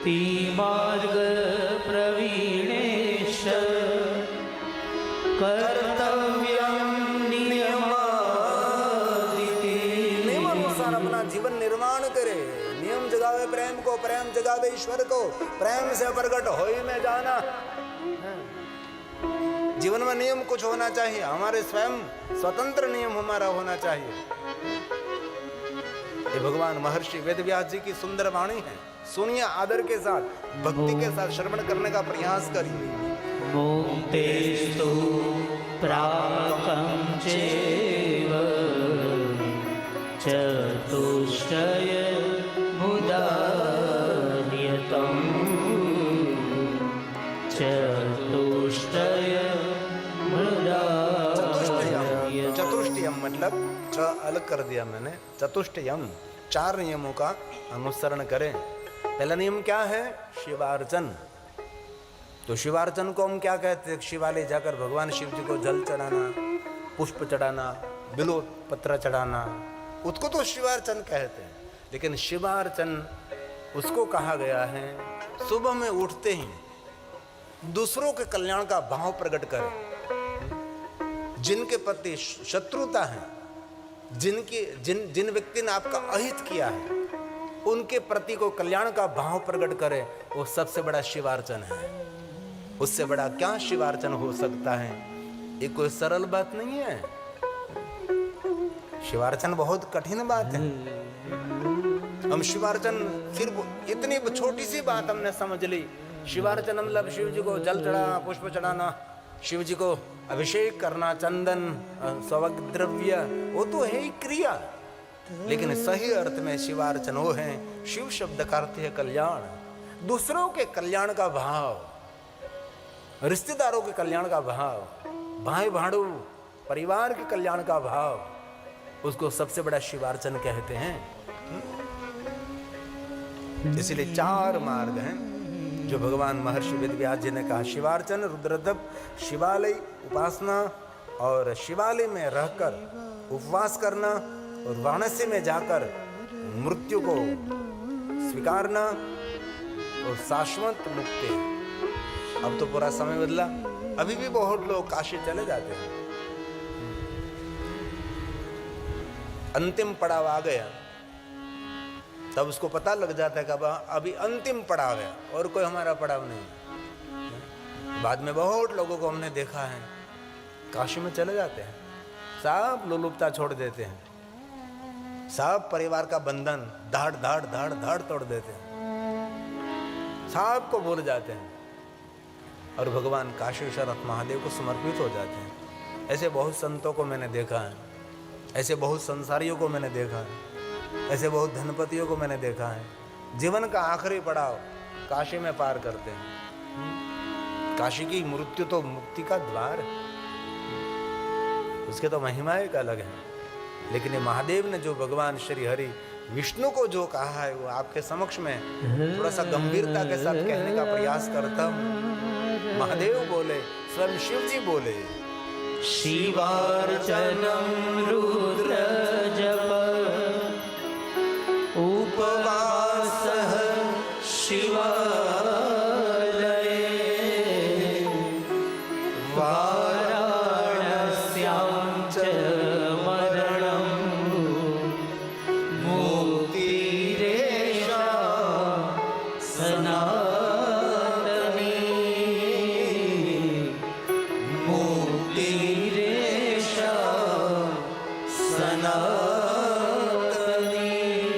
ती मार्ग प्रवीणेश कर्तव्यम नियमादिति। नियमानुसार अपना जीवन निर्माण करे। नियम जगावे प्रेम को, प्रेम जगावे ईश्वर को, प्रेम से प्रकट हो ही में जाना। जीवन में नियम कुछ होना चाहिए, हमारे स्वयं स्वतंत्र नियम हमारा होना चाहिए। ये भगवान महर्षि वेदव्यास जी की सुंदर वाणी है। सुनिए आदर के साथ, भक्ति के साथ श्रवण करने का प्रयास करिए। मुक्तेस्तु प्राकं चैव चतुष्टय मुदार्यतं चतुष्टय मुदार्यतं। चतुष्टयम मतलब च अलग कर दिया मैंने। चतुष्टयम 4 नियमों का अनुसरण करें। पहला नियम क्या है? शिवार्चन। तो शिवार्चन को हम क्या कहते हैं? शिवालय जाकर भगवान शिव जी को जल चढ़ाना, पुष्प चढ़ाना, बिल्व पत्र चढ़ाना, उसको तो शिवार्चन कहते हैं। लेकिन शिवार्चन उसको कहा गया है सुबह में उठते ही दूसरों के कल्याण का भाव प्रकट करें। जिनके प्रति शत्रुता है, जिन व्यक्ति ने आपका अहित किया है, उनके प्रति को कल्याण का भाव प्रकट करे, वो सबसे बड़ा शिवार्चन है। उससे बड़ा क्या शिवार्चन हो सकता है? ये कोई सरल बात नहीं है। शिवार्चन बहुत कठिन बात है। हम शिवार्चन सिर्फ इतनी छोटी सी बात हमने समझ ली। शिवार्चन मतलब शिव जी को जल चढ़ाना, पुष्प चढ़ाना, शिव जी को अभिषेक करना, चंदन सवग द्रव्य, वो तो है ही क्रिया। लेकिन सही अर्थ में शिवार्चन वो है, शिव शब्द का अर्थ है कल्याण। दूसरों के कल्याण का भाव, रिश्तेदारों के कल्याण का भाव, भाई भाड़ू परिवार के कल्याण का भाव, उसको सबसे बड़ा शिवार्चन कहते हैं। इसलिए 4 मार्ग हैं जो भगवान महर्षि वेदव्यास जी ने कहा। शिवार्चन, रुद्रतप, शिवालय उपासना और शिवालय में रहकर उपवास करना और वाराणसी में जाकर मृत्यु को स्वीकारना और शाश्वत मुक्ति। अब तो पूरा समय बदला, अभी भी बहुत लोग काशी चले जाते हैं। अंतिम पड़ाव आ गया तब उसको पता लग जाता है कि अभी अंतिम पड़ाव है और कोई हमारा पड़ाव नहीं। बाद में बहुत लोगों को हमने देखा है काशी में चले जाते हैं, सब लोलुपता छोड़ देते हैं, सब परिवार का बंधन धाड़ धाड़ धाड़ धाड़ तोड़ देते हैं, सबको भूल जाते हैं और भगवान काशी विश्वनाथ महादेव को समर्पित हो जाते हैं। ऐसे बहुत संतों को मैंने देखा है, ऐसे बहुत संसारियों को मैंने देखा है, ऐसे बहुत धनपतियों को मैंने देखा है। जीवन का आखिरी पड़ाव काशी में पार करते हैं। काशी की मृत्यु तो मुक्ति का द्वार है, उसके तो महिमा एक अलग है। लेकिन ये महादेव ने जो भगवान श्री हरि विष्णु को जो कहा है वो आपके समक्ष में थोड़ा सा गंभीरता के साथ कहने का प्रयास करता हूँ। महादेव बोले, स्वयं शिव जी बोले, शिवार्चनं रुद्र जप उपवासः शिवालये वाराणस्यां च मरणं मुक्तिरेषा सनातनी मुक्तिरेषा सनातनी।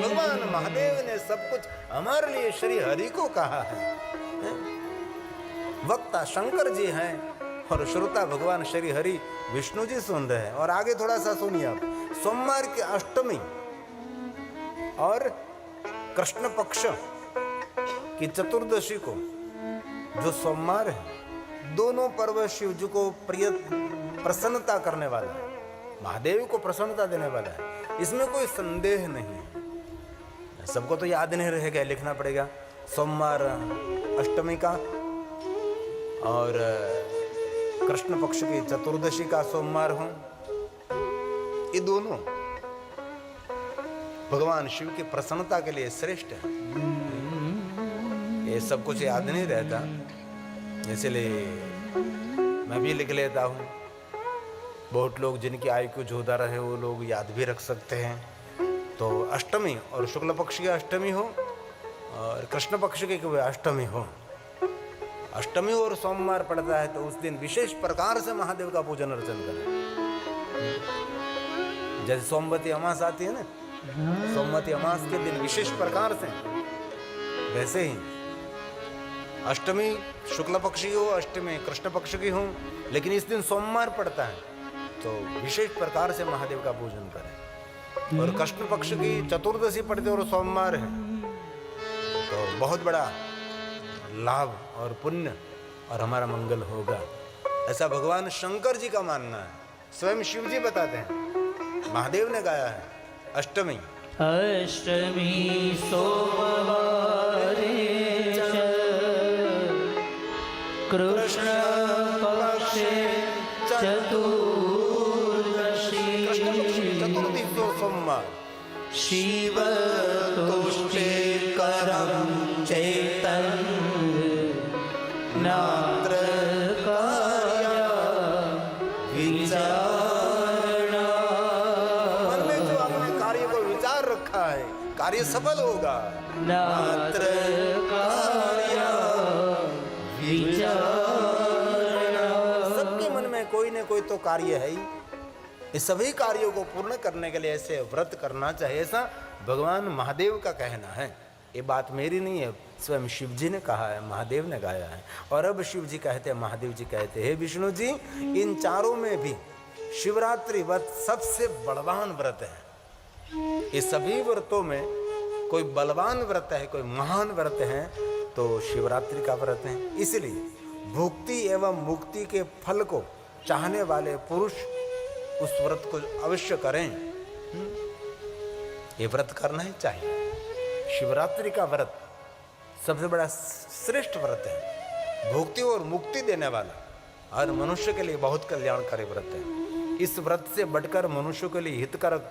भगवान महादेव ने सब कुछ हमारे लिए श्री हरि को कहा है। वक्ता शंकर जी हैं और श्रोता भगवान श्री हरि विष्णु जी सुन रहे हैं। और आगे थोड़ा सा सुनिए आप। सोमवार की अष्टमी और कृष्ण पक्ष की चतुर्दशी को जो सोमवार है, दोनों पर्व शिव जी को प्रिय प्रसन्नता करने वाला है, महादेव को प्रसन्नता देने वाला है, इसमें कोई संदेह नहीं है। सबको तो याद नहीं रहेगा, लिखना पड़ेगा। सोमवार अष्टमी का और कृष्ण पक्ष की चतुर्दशी का सोमवार हो, ये दोनों भगवान शिव की प्रसन्नता के लिए श्रेष्ठ है। ये ये सब कुछ याद नहीं रहता, इसलिए मैं भी लिख लेता हूँ। बहुत लोग जिनकी IQ ज़्यादा रहे वो लोग याद भी रख सकते हैं। तो अष्टमी और शुक्ल पक्ष की अष्टमी हो और कृष्ण पक्ष की कोई अष्टमी हो, अष्टमी और सोमवार पड़ता है तो उस दिन विशेष प्रकार से महादेव का पूजन अर्चन करें। जैसे सोमवती अमास आती है ना, सोमवती अमास के दिन विशेष प्रकार से, वैसे ही अष्टमी शुक्ल पक्ष की हो, अष्टमी कृष्ण पक्ष की हो, लेकिन इस दिन सोमवार पड़ता है तो विशेष प्रकार से महादेव का पूजन करें। और कृष्ण पक्ष की चतुर्दशी पड़ती और सोमवार है तो बहुत बड़ा लाभ और पुण्य और हमारा मंगल होगा, ऐसा भगवान शंकर जी का मानना है। स्वयं शिव जी बताते हैं, महादेव ने गाया है अष्टमी अष्टमी सोमवारे च कृष्ण पक्षे चतुर्दशी सोमवार शिव तुष्टे करम चेतन नात्र कार्या विचारणा। मन में जो आपने कार्य को विचार रखा है कार्य सफल होगा। नात्र कार्या विचारणा। सबके मन में कोई न कोई तो कार्य है ही, इस सभी कार्यों को पूर्ण करने के लिए ऐसे व्रत करना चाहिए, ऐसा भगवान महादेव का कहना है। ये बात मेरी नहीं है, स्वयं शिव जी ने कहा है, महादेव ने गाया है। और अब शिव जी कहते हैं, महादेव जी कहते हैं, हे विष्णु जी, इन चारों में भी शिवरात्रि व्रत सबसे बलवान व्रत है। इस सभी व्रतों में कोई बलवान व्रत है, कोई महान व्रत है तो शिवरात्रि का व्रत है। इसलिए भुक्ति एवं मुक्ति के फल को चाहने वाले पुरुष उस व्रत को अवश्य करें। ये व्रत करना ही चाहिए। शिवरात्रि का व्रत सबसे बड़ा श्रेष्ठ व्रत है, भुक्ति और मुक्ति देने वाला, हर मनुष्य के लिए बहुत कल्याणकारी व्रत है। इस व्रत से बढ़कर मनुष्य के लिए हितकारक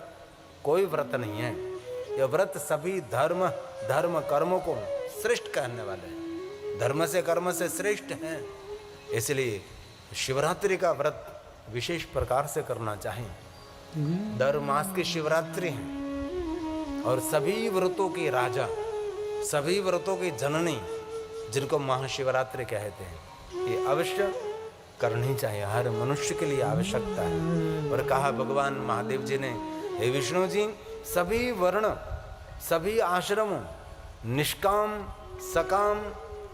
कोई व्रत नहीं है। यह व्रत सभी धर्म कर्मों को श्रेष्ठ कहने वाले हैं, धर्म से कर्म से श्रेष्ठ हैं। इसलिए शिवरात्रि का व्रत विशेष प्रकार से करना चाहिए। दर मास की शिवरात्रि है और सभी व्रतों की राजा, सभी व्रतों की जननी, जिनको महाशिवरात्रि कहते हैं, ये अवश्य करनी चाहिए, हर मनुष्य के लिए आवश्यकता है। और कहा भगवान महादेव जी ने, हे विष्णु जी, सभी वर्ण, सभी आश्रमों, निष्काम सकाम,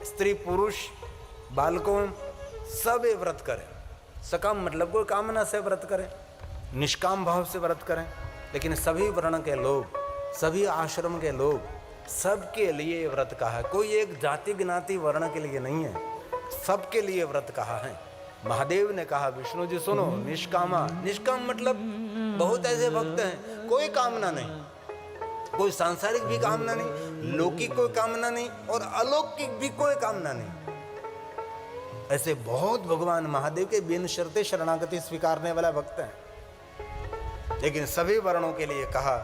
स्त्री पुरुष, बालकों, सब ये व्रत करें। सकाम मतलब कोई कामना से व्रत करें, निष्काम भाव से व्रत करें, लेकिन सभी वर्ण के लोग, सभी आश्रम के लोग, सबके लिए व्रत कहा है। कोई एक जाति ज्ञाति वर्ण के लिए नहीं है, सबके लिए व्रत कहा है। महादेव ने कहा, विष्णु जी सुनो, निष्कामा, निष्काम मतलब बहुत ऐसे भक्त हैं, कोई कामना नहीं, कोई सांसारिक भी कामना नहीं, लौकिक कोई कामना नहीं और अलौकिक भी कोई कामना नहीं। ऐसे बहुत भगवान महादेव के बिन शर्ते शरणागति स्वीकारने वाला भक्त हैं। लेकिन सभी वर्णों के लिए कहा,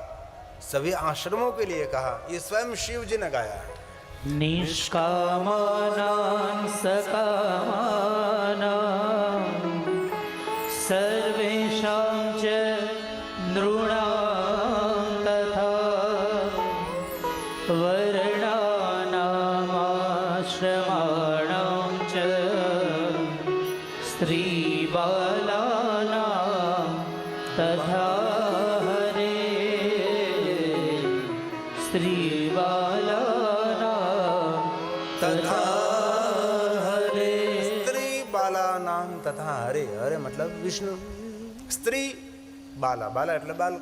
सभी आश्रमों के लिए कहा, ये स्वयं शिव जी ने गाया है। निष्कामानां सकामानां सर्वेषां च नृणां तथा वर्णानामाश्रमाणां च स्त्रीबालानां तथा हरे स्त्रीबालानां तथा हरे। स्त्री बाला नाम तथा हरे, हरे मतलब विष्णु, स्त्री बाला, बाला એટલે बाल।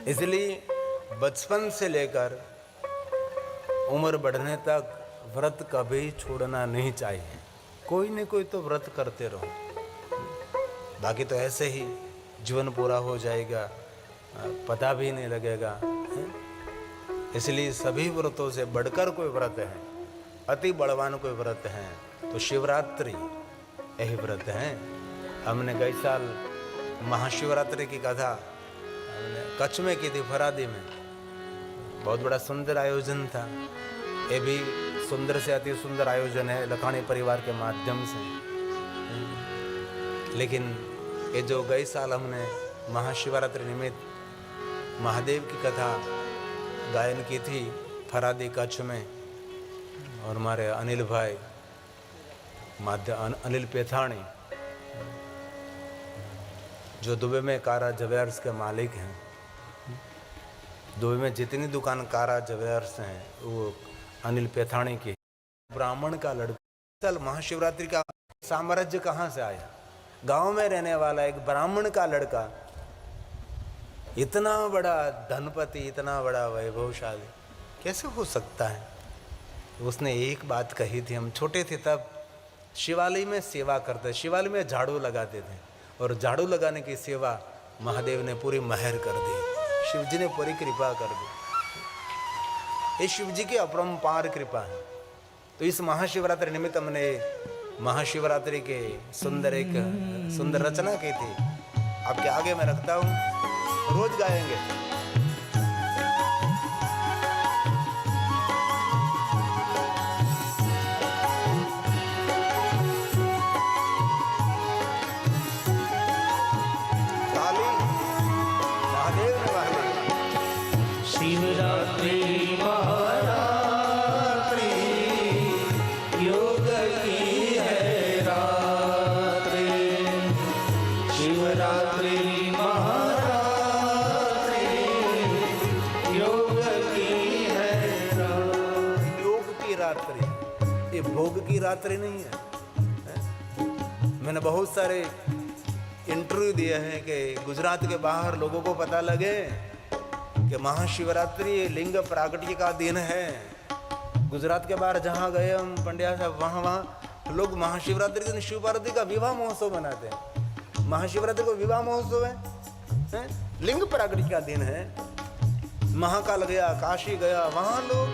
इसलिए बचपन से लेकर उम्र बढ़ने तक व्रत कभी छोड़ना नहीं चाहिए। कोई न कोई तो व्रत करते रहो, बाकी तो ऐसे ही जीवन पूरा हो जाएगा, पता भी नहीं लगेगा। इसलिए सभी व्रतों से बढ़कर कोई व्रत है, अति बलवान कोई व्रत है तो शिवरात्रि यही व्रत है। हमने गई साल महाशिवरात्रि की कथा हमने कच्छ में की थी, फरादी में, बहुत बड़ा सुंदर आयोजन था। ये भी सुंदर से अति सुंदर आयोजन है लखानी परिवार के माध्यम से। लेकिन ये जो गए साल हमने महाशिवरात्रि निमित्त महादेव की कथा गायन की थी फरादी कच्छ में, और हमारे अनिल भाई अनिल पेथाणी जो दुबई में कारा ज्वेलर्स के मालिक हैं, दुबई में जितनी दुकान कारा ज्वेलर्स हैं वो अनिल पेथाणी की। ब्राह्मण का लड़का, चल महाशिवरात्रि का साम्राज्य कहाँ से आया? गांव में रहने वाला एक ब्राह्मण का लड़का इतना बड़ा धनपति, इतना बड़ा वैभवशाली कैसे हो सकता है? उसने एक बात कही थी, हम छोटे थे तब शिवालय में सेवा करते, शिवालय में झाड़ू लगाते थे, और झाड़ू लगाने की सेवा महादेव ने पूरी महर कर दी, शिव जी ने पूरी कृपा कर दी। ये शिव जी की अपरंपार कृपा है। तो इस महाशिवरात्रि निमित्त हमने महाशिवरात्रि के एक सुंदर रचना की थी, आपके आगे मैं रखता हूँ, रोज गाएंगे। ताली महादेव ने वाली। शिवरात्रि महारात्रि योग की है रात्रि, शिवरात्रि महारात्रि योग की है रात्रि। योग की रात्रि, ये भोग की रात्रि नहीं है। मैंने बहुत सारे इंटरव्यू दिए हैं कि गुजरात के बाहर लोगों को पता लगे कि महाशिवरात्रि लिंग प्रागट्य का दिन है। गुजरात के बाहर जहाँ गए हम पंड्या साहब, वहाँ लोग महाशिवरात्रि के दिन शिव पार्वती का विवाह महोत्सव मनाते हैं। महाशिवरात्रि को विवाह महोत्सव है? लिंग प्रागट्य का दिन है। महाकाल गया, काशी गया, वहाँ लोग,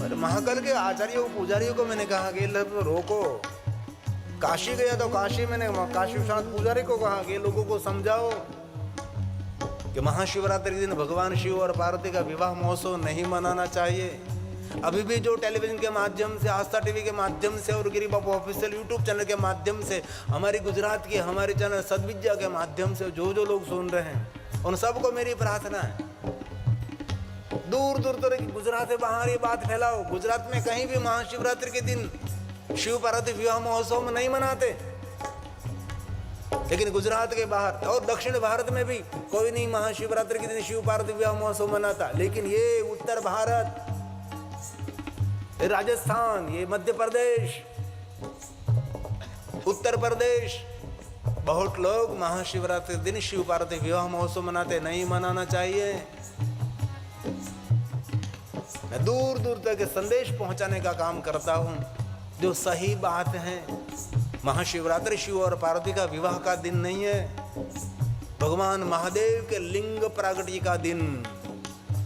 और महाकाल के आचार्यों पुजारियों को मैंने कहा कि रोको, काशी गया तो काशी, मैंने काशी विश्वनाथ पुजारी को कहा कि लोगों को समझाओ कि महाशिवरात्रि के दिन भगवान शिव और पार्वती का विवाह महोत्सव नहीं मनाना चाहिए। अभी भी जो टेलीविजन के माध्यम से, आस्था टीवी के माध्यम से और गिरी बापू ऑफिशियल यूट्यूब चैनल के माध्यम से, हमारी गुजरात की हमारे चैनल सदविद्या के माध्यम से जो लोग सुन रहे हैं, उन सबको मेरी प्रार्थना है, दूर दूर तक गुजरात से बाहर ये बात फैलाओ। गुजरात में कहीं भी महाशिवरात्रि के दिन शिव पार्वती विवाह महोत्सव में नहीं मनाते, लेकिन गुजरात के बाहर और दक्षिण भारत में भी कोई नहीं महाशिवरात्रि के दिन शिव पार्वती विवाह महोत्सव मनाता। लेकिन ये उत्तर भारत, ये राजस्थान, ये मध्य प्रदेश, उत्तर प्रदेश, बहुत लोग महाशिवरात्रि के दिन शिव पार्वती विवाह महोत्सव मनाते। नहीं मनाना चाहिए। मैं दूर दूर तक संदेश पहुंचाने का काम करता हूं, जो सही बात है। महाशिवरात्रि शिव और पार्वती का विवाह का दिन नहीं है, भगवान महादेव के लिंग प्रागट्य का दिन।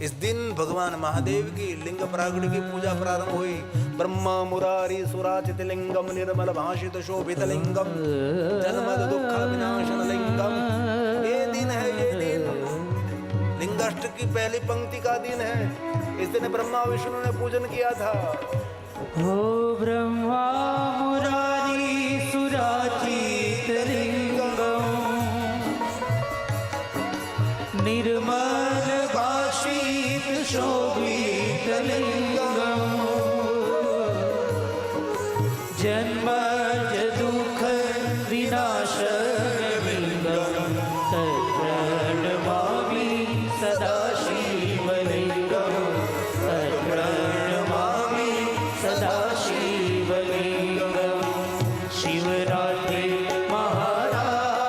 इस दिन भगवान महादेव की लिंग प्रागट्य की पूजा प्रारंभ हुई। ब्रह्मा मुरारी सुराचित लिंगम निर्मल भाषित शोभित लिंगम जन्मद दुख विनाशन लिंगम। ये दिन है, ये दिन लिंगाष्ट की पहली पंक्ति का दिन है। इस दिन ब्रह्मा विष्णु ने पूजन किया था। हो ब्रह्मा मुरारी सुराचित लिंगम निर्मल भाषित शोभित लिंगम जन्मज दुख विनाशन लिंगम तत्प्रणमामि सदा शिवलिंगम तत्प्रणमामि सदा शिवलिंगम। शिवरात्रि महारात्रि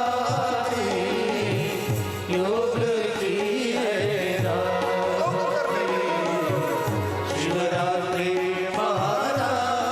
योग की है रात्रि, शिवरात्रि महारात्रि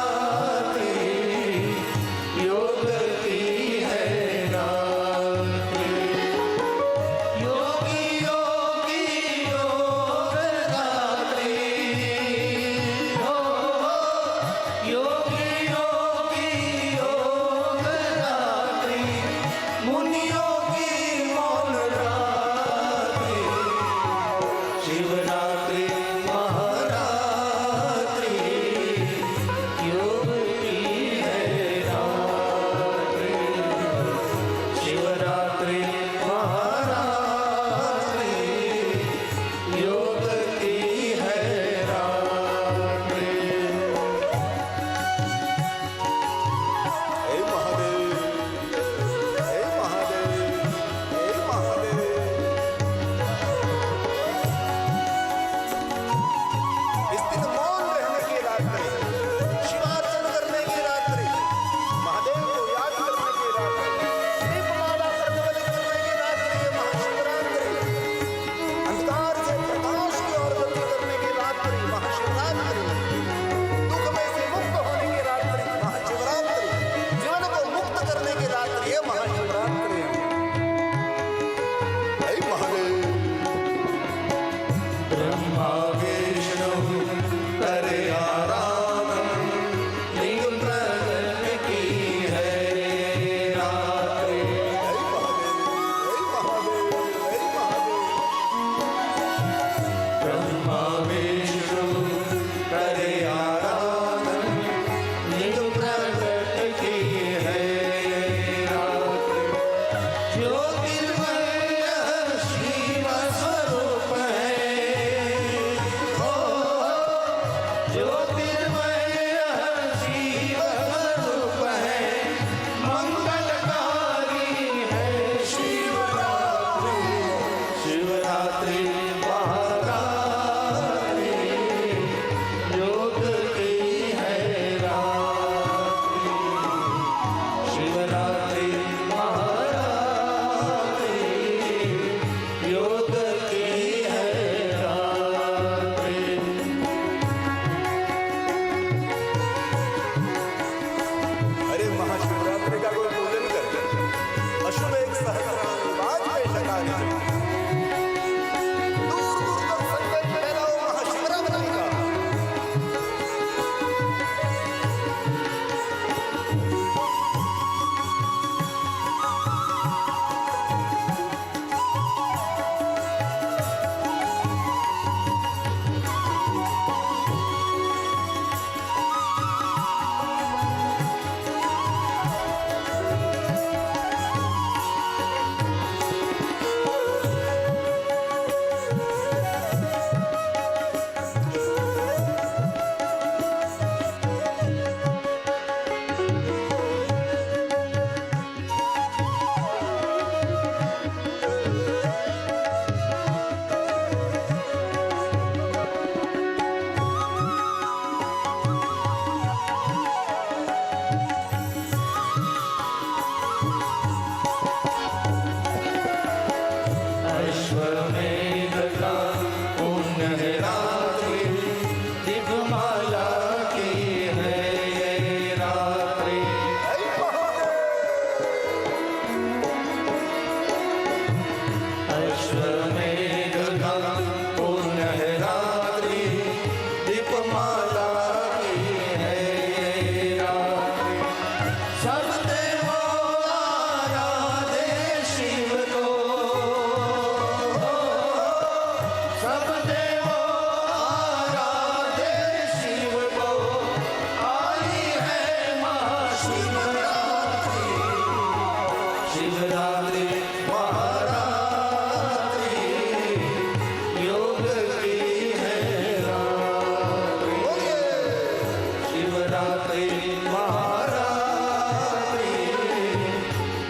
शिवरात्रि महारात्रि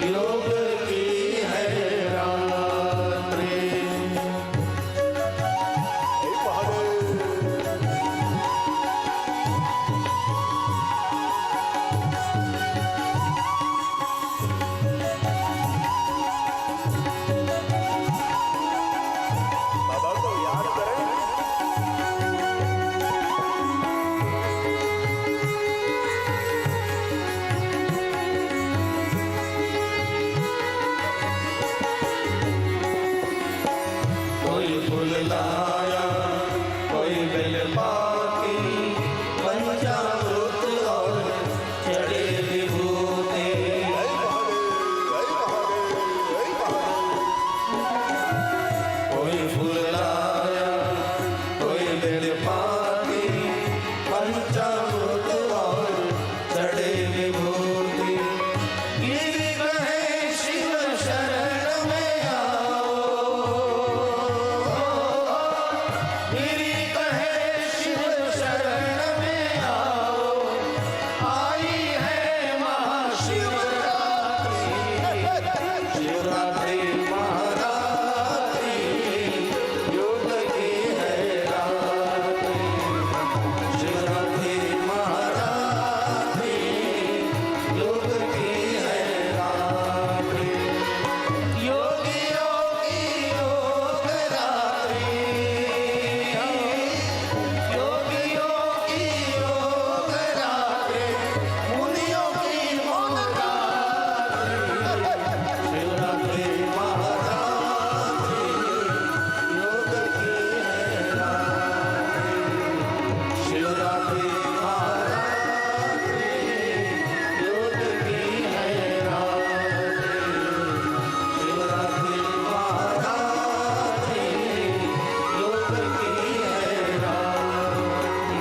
योग की है रात्रि। बाबा को याद करें। कोई फूल लाया कोई बेल पाती पंचामृत और चढ़े विभूति। कोई फूल लाया कोई बेल पाती पंचामृत और चढ़े विभूति। गिरी कहे शिव शरण में आओ, गिरी कहे शिव शरण में आओ, आई है महाशिवरात्रि। शिवरात्रि महारात्रि योग की है रात्रि। शिवरात्रि महारात्रि योग की है रात्रि। योगियों की योग रात्रि, योगियों की योग रात्रि, मुनियों की मौन रात्रि। शिवरात्रि महारात्रि योग की है रात्रि। शिवरात्रि महारात्रि योग की है रात्रि। शिवरात्रि महारात्रि योग की है रात्रि।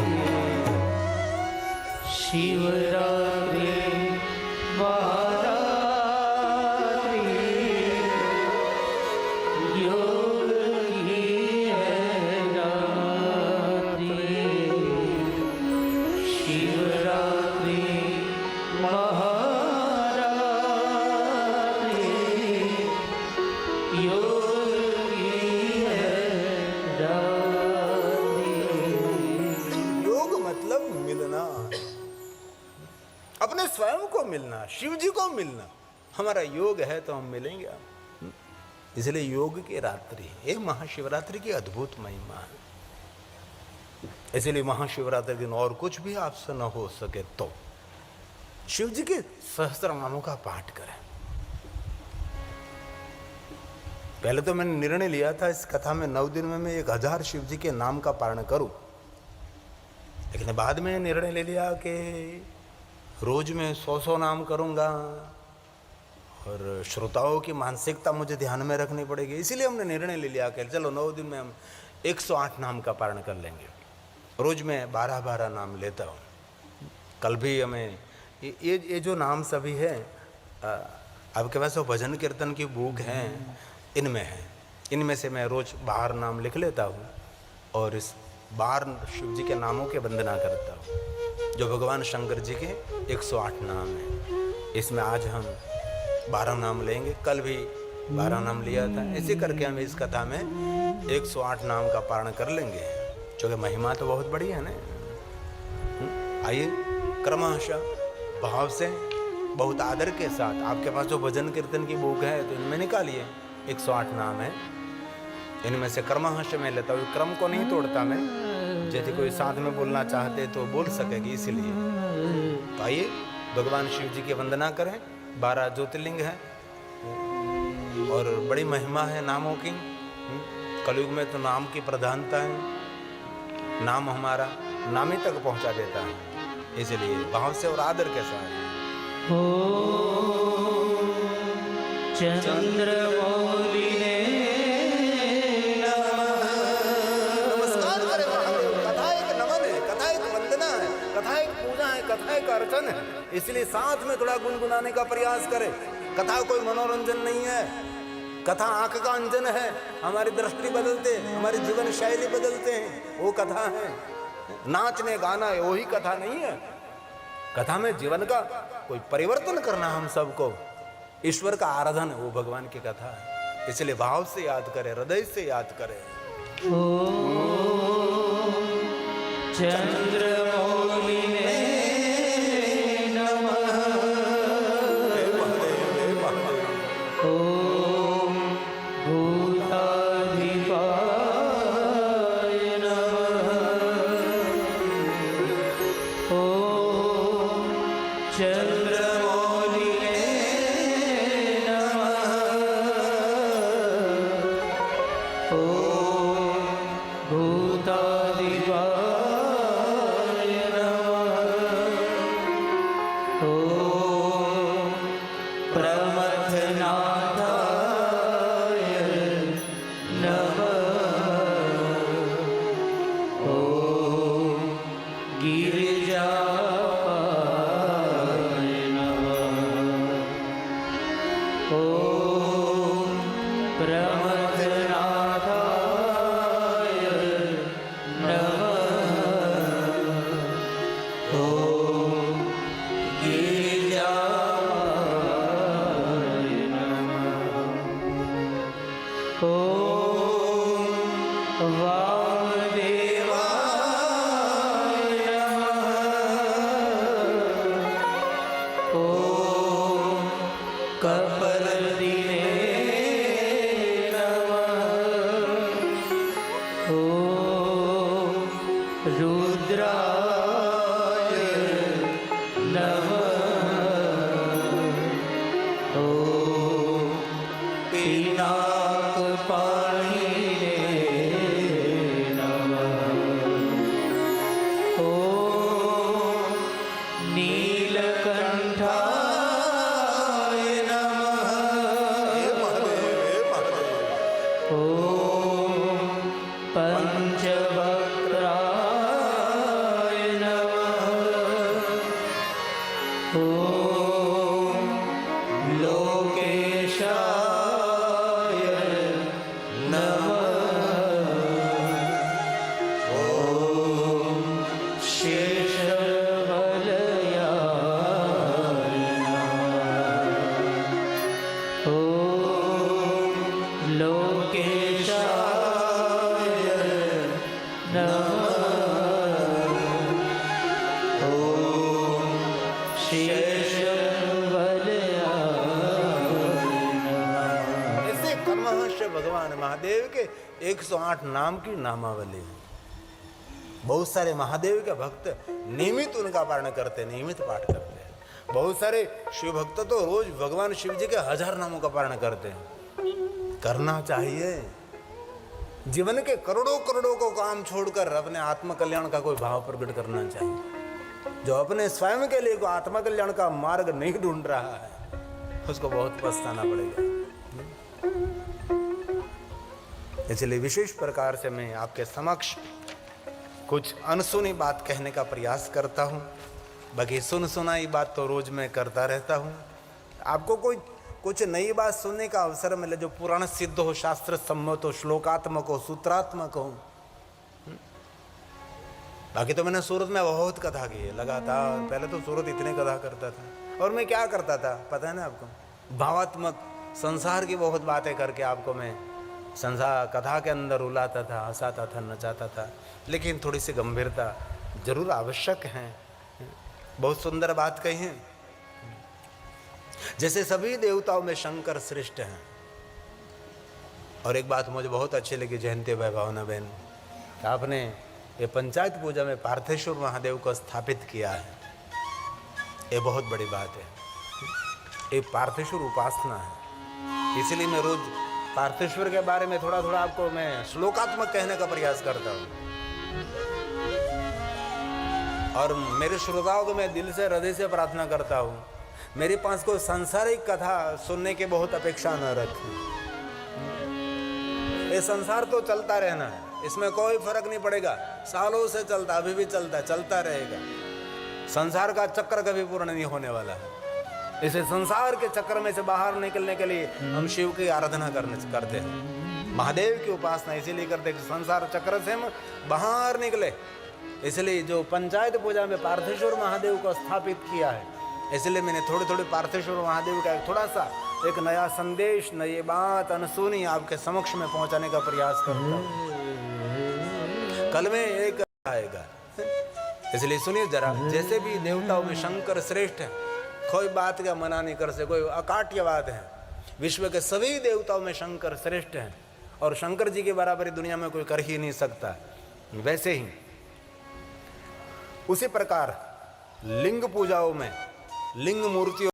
शिवरात्रि महारात्रि योग की है रात्रि। शिवरात्रि महारात्रि योग की है रात्रि। योग मतलब मिलना, अपने स्वयं को मिलना, शिव जी को मिलना। हमारा योग है तो हम मिलेंगे। इसलिए योग की रात्रि, एक महाशिवरात्रि की अद्भुत महिमा है। इसलिए महाशिवरात्रि के दिन और कुछ भी आपसे न हो सके तो शिव जी के सहस्त्र नामों का पाठ करें। पहले तो मैंने निर्णय लिया था इस कथा में 9 दिन में मैं 1000 शिव जी के नाम का पारण करूं, लेकिन बाद में निर्णय ले लिया कि रोज में 100 नाम करूंगा और श्रोताओं की मानसिकता मुझे ध्यान में रखनी पड़ेगी। इसीलिए हमने निर्णय ले लिया कि चलो 9 दिन में हम 108 नाम का पारण कर लेंगे। रोज में 12-12 नाम लेता हूँ। कल भी हमें ये जो नाम सभी है आपके पास वो भजन कीर्तन की बुक हैं, इनमें है। इनमें से मैं रोज 12 नाम लिख लेता हूँ और इस 12 शिव जी के नामों की वंदना करता हूँ, जो भगवान शंकर जी के 108 नाम हैं। इसमें आज हम 12 नाम लेंगे, कल भी 12 नाम लिया था। इसी करके हम इस कथा में 108 नाम का पारण कर लेंगे, क्योंकि महिमा तो बहुत बड़ी है ना। आइए क्रमशः भाव से बहुत आदर के साथ, आपके पास जो भजन कीर्तन की बुक है तो इनमें निकालिए, 108 नाम है। इनमें से क्रमशः मैं लेता हूँ, क्रम को नहीं तोड़ता मैं। यदि कोई साथ में बोलना चाहते तो बोल सकेगी, इसीलिए। तो आइए भगवान शिव जी की वंदना करें। 12 ज्योतिर्लिंग है और बड़ी महिमा है नामों की। कलयुग में तो नाम की प्रधानता है। नाम हमारा नाम ही तक पहुंचा देता है, इसलिए भाव से और आदर के साथ। चंद्रमौली ने नमस्कार करें महादेव। कथा एक नमन है, कथा एक वंदना है, कथा एक पूजा है, कथा एक अर्चन है। इसलिए साथ में थोड़ा गुनगुनाने का प्रयास करें। कथा कोई मनोरंजन नहीं है, कथा आंख का अंजन है। हमारी दृष्टि बदलते, हमारी जीवन शैली बदलते हैं, वो कथा है। नाचने गाना है, वही कथा नहीं है। कथा में जीवन का कोई परिवर्तन करना, हम सबको ईश्वर का आराधन है, वो भगवान की कथा है। इसलिए भाव से याद करें, हृदय से याद करें। चंद्रमौलिने नमः। ओम भूताधिपाय नमः। ओम चंद्रमौलिने नमः। ओम भूताधिपाय नमः। ओम प्रमथनाथाय नमः। ओम गिरिजापाय नमः। ओम प्रमथनाथाय नमः। ओम गिरिजापाय नमः। ओम वामदेवाय नमः। ओम कपर्दिने नमः। ओम रुद्राय नमः। ओम पिनाकपाणिने नमः। ओम नीलकंठाय नमः। ओम पंचवक्त्राय नमः। ओम लोकेशाय नमः। ओम शेषवलयाय नमः। ओम लोकेशाय नमः। ओम शेषवलयाय नमः। ऐसे परमहंस भगवान महादेव के 108 नाम की नामावली है। बहुत सारे महादेव के भक्त नियमित उनका पारण करते हैं, नियमित पाठ करते हैं। बहुत सारे शिव भक्त तो रोज भगवान शिव जी के 1000 नामों का पारण करते हैं। करना चाहिए। जीवन के करोड़ों करोड़ों को काम छोड़कर अपने आत्म कल्याण का कोई भाव प्रकट करना चाहिए। जो अपने स्वयं के लिए को आत्म कल्याण का मार्ग नहीं ढूंढ रहा है, उसको बहुत पछताना पड़ेगा। इसलिए विशेष प्रकार से मैं आपके समक्ष कुछ अनसुनी बात कहने का प्रयास करता हूँ। बाकी सुन सुनाई बात तो रोज मैं करता रहता हूँ। आपको कोई कुछ नई बात सुनने का अवसर मिले जो पुराण सिद्ध हो, शास्त्र सम्मत हो, श्लोकात्मक हो, सूत्रात्मक हो। बाकी तो मैंने सूरत में बहुत कथा की है लगातार। पहले तो सूरत इतने कथा करता था, और मैं क्या करता था पता है ना आपको, भावात्मक संसार की बहुत बातें करके आपको मैं संसार कथा के अंदर रुलाता था, हंसाता था, नचाता था। लेकिन थोड़ी सी गंभीरता जरूर आवश्यक है। बहुत सुंदर बात कही है, जैसे सभी देवताओं में शंकर श्रेष्ठ हैं। और एक बात मुझे बहुत अच्छी लगी जयंती भाई भावना बहन, आपने ये पंचायत पूजा में पार्थेश्वर महादेव को स्थापित किया है। ये बहुत बड़ी बात है। ये पार्थेश्वर उपासना है। इसलिए मैं रोज पार्थेश्वर के बारे में थोड़ा थोड़ा आपको मैं श्लोकात्मक कहने का प्रयास करता हूँ। और मेरे श्रोताओं को मैं दिल से हृदय से प्रार्थना करता हूँ, मेरे पास कोई सांसारिक कथा सुनने की बहुत अपेक्षा न रखें। ये संसार तो चलता रहना है, इसमें कोई फर्क नहीं पड़ेगा। सालों से चलता, अभी भी चलता, चलता रहेगा। संसार का चक्र कभी पूर्ण नहीं होने वाला है। इसे संसार के चक्र में से बाहर निकलने के लिए हम शिव की आराधना करते हैं, महादेव की उपासना इसीलिए करते हैं कि संसार चक्र से हम बाहर निकले। इसलिए जो पंचायत पूजा में पार्थेश्वर महादेव को स्थापित किया है, इसलिए मैंने थोड़े थोड़े पार्थेश्वर महादेव का एक थोड़ा सा एक नया संदेश, नई बात अनसुनी आपके समक्ष में पहुंचाने का प्रयास करता हूं। कल में एक आएगा, इसलिए सुनिए जरा। जैसे भी देवताओं में शंकर श्रेष्ठ है, कोई बात का मना नहीं कर सकते, कोई अकाट्यवाद है। विश्व के सभी देवताओं में शंकर श्रेष्ठ हैं और शंकर जी के बराबरी दुनिया में कोई कर ही नहीं सकता। वैसे ही उसी प्रकार लिंग पूजाओं में, लिंग मूर्तियों